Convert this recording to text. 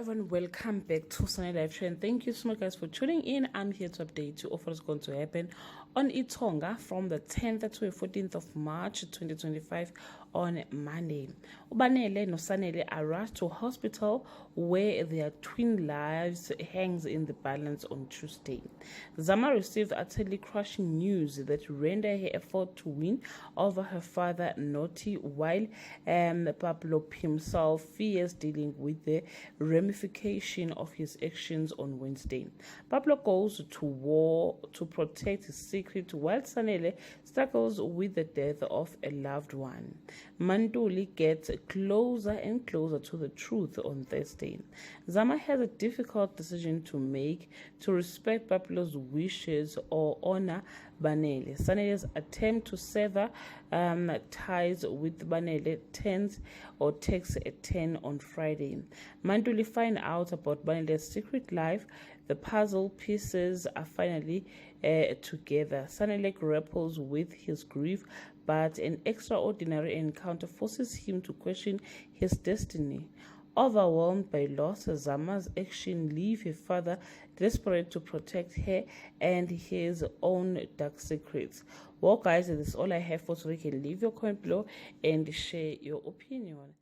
everyone, welcome back to Sunny Live Show, and thank you so much guys for tuning in. I'm here to update you of what is going to happen on iTonga from the 10th to the 14th of March 2025 on Monday. Ubanele and Sanele are rushed to hospital where their twin lives hangs in the balance on Tuesday. Zama received utterly crushing news that rendered her effort to win over her father Noti, while Pablo himself fears dealing with the ramification of his actions on Wednesday. Pablo goes to war to protect his secret while Sanele struggles with the death of a loved one. Mantuli gets closer and closer to the truth on Thursday. Zama has a difficult decision to make: to respect Pablo's wishes or honor Banele. Sanele's attempt to sever ties with Banele takes a turn on Friday. Mantuli find out about Banele's secret life. The puzzle pieces are finally together. Sanele grapples with his grief, but an extraordinary encounter forces him to question his destiny. Overwhelmed by loss, Zama's actions leave her father desperate to protect her and his own dark secrets. Well guys, this is all I have for today. You can leave your comment below and share your opinion.